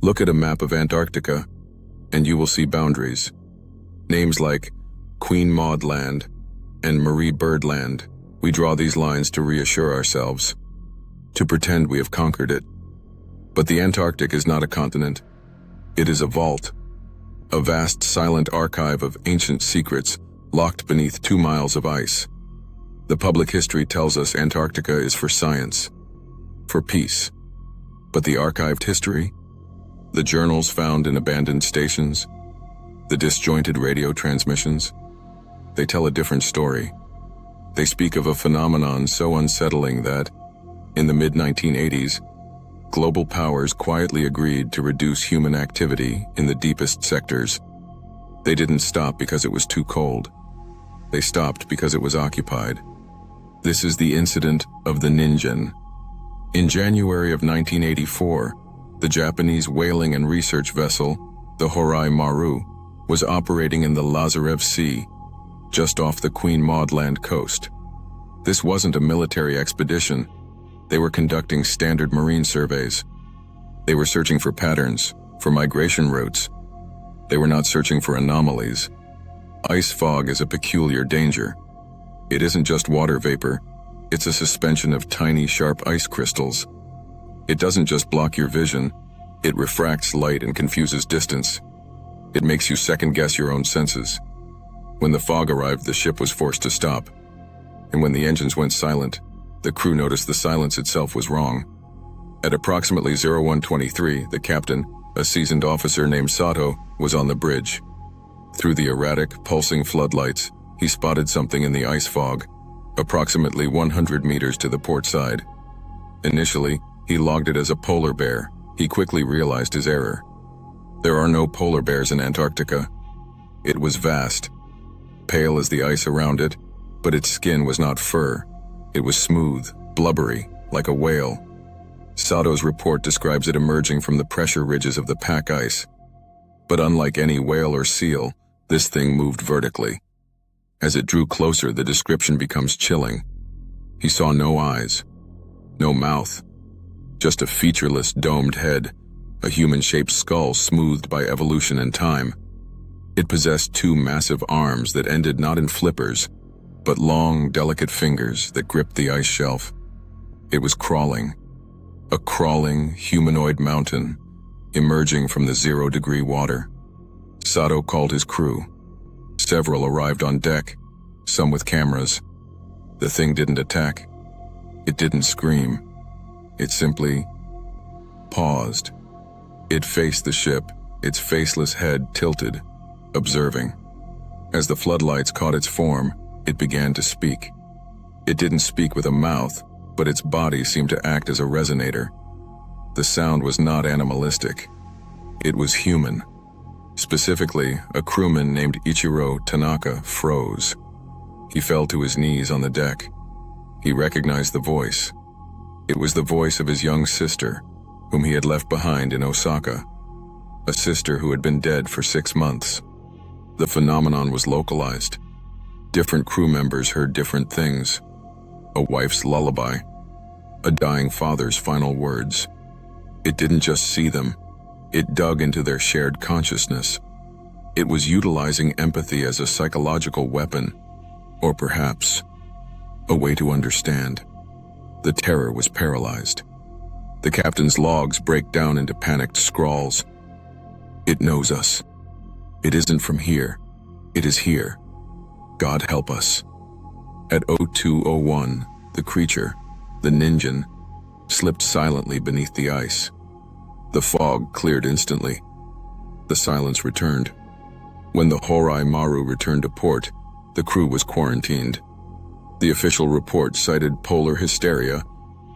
Look at a map of Antarctica, and you will see boundaries. Names like Queen Maud Land and Marie Byrd Land. We draw these lines to reassure ourselves, to pretend we have conquered it. But the Antarctic is not a continent. It is a vault, a vast silent archive of ancient secrets locked beneath 2 miles of ice. The public history tells us Antarctica is for science, for peace. But the archived history, the journals found in abandoned stations, the disjointed radio transmissions, they tell a different story. They speak of a phenomenon so unsettling that, in the mid-1980s, global powers quietly agreed to reduce human activity in the deepest sectors. They didn't stop because it was too cold. They stopped because it was occupied. This is the incident of the Ningen. In January of 1984, the Japanese whaling and research vessel, the Hōrai-Maru, was operating in the Lazarev Sea, just off the Queen Maud Land coast. This wasn't a military expedition. They were conducting standard marine surveys. They were searching for patterns, for migration routes. They were not searching for anomalies. Ice fog is a peculiar danger. It isn't just water vapor, it's a suspension of tiny, sharp ice crystals. It doesn't just block your vision, it refracts light and confuses distance. It makes you second-guess your own senses. When the fog arrived, the ship was forced to stop. And when the engines went silent, the crew noticed the silence itself was wrong. At approximately 0123, the captain, a seasoned officer named Sato, was on the bridge. Through the erratic, pulsing floodlights, he spotted something in the ice fog, approximately 100 meters to the port side. Initially, he logged it as a polar bear. He quickly realized his error. There are no polar bears in Antarctica. It was vast, pale as the ice around it, but its skin was not fur. It was smooth, blubbery, like a whale. Sato's report describes it emerging from the pressure ridges of the pack ice. But unlike any whale or seal, this thing moved vertically. As it drew closer, the description becomes chilling. He saw no eyes, no mouth, just a featureless domed head, a human-shaped skull smoothed by evolution and time. It possessed 2 massive arms that ended not in flippers, but long, delicate fingers that gripped the ice shelf. It was crawling, a crawling humanoid mountain, emerging from the 0-degree water. Sato called his crew. Several arrived on deck, some with cameras. The thing didn't attack. It didn't scream. It simply paused. It faced the ship, its faceless head tilted, observing. As the floodlights caught its form, it began to speak. It didn't speak with a mouth, but its body seemed to act as a resonator. The sound was not animalistic. It was human. Specifically, a crewman named Ichiro Tanaka froze. He fell to his knees on the deck. He recognized the voice. It was the voice of his young sister, whom he had left behind in Osaka. A sister who had been dead for 6 months. The phenomenon was localized. Different crew members heard different things. A wife's lullaby. A dying father's final words. It didn't just see them. It dug into their shared consciousness. It was utilizing empathy as a psychological weapon, or perhaps a way to understand. The terror was paralyzed. The captain's logs break down into panicked scrawls. It knows us. It isn't from here. It is here. God help us. At 0201, the creature, the Ningen, slipped silently beneath the ice. The fog cleared instantly. The silence returned. When the Hōrai-Maru returned to port, the crew was quarantined. The official report cited polar hysteria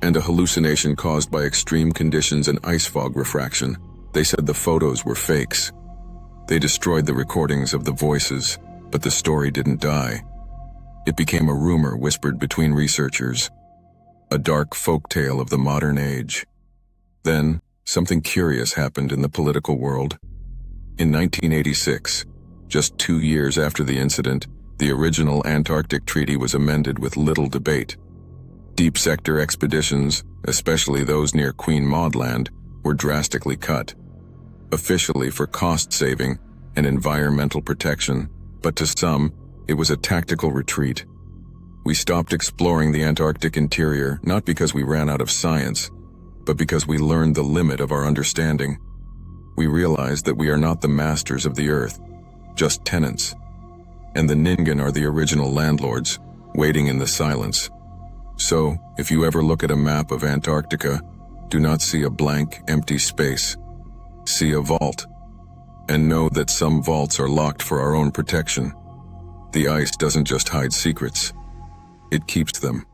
and a hallucination caused by extreme conditions and ice fog refraction. They said the photos were fakes. They destroyed the recordings of the voices, but the story didn't die. It became a rumor whispered between researchers, a dark folktale of the modern age. Then, something curious happened in the political world. In 1986, just 2 years after the incident, the original Antarctic Treaty was amended with little debate. Deep sector expeditions, especially those near Queen Maud Land, were drastically cut. officially for cost saving and environmental protection, but to some, it was a tactical retreat. We stopped exploring the Antarctic interior not because we ran out of science, but because we learned the limit of our understanding. We realized that we are not the masters of the Earth, just tenants. And the Ningen are the original landlords, waiting in the silence. So, if you ever look at a map of Antarctica, do not see a blank, empty space. See a vault. And know that some vaults are locked for our own protection. The ice doesn't just hide secrets, it keeps them.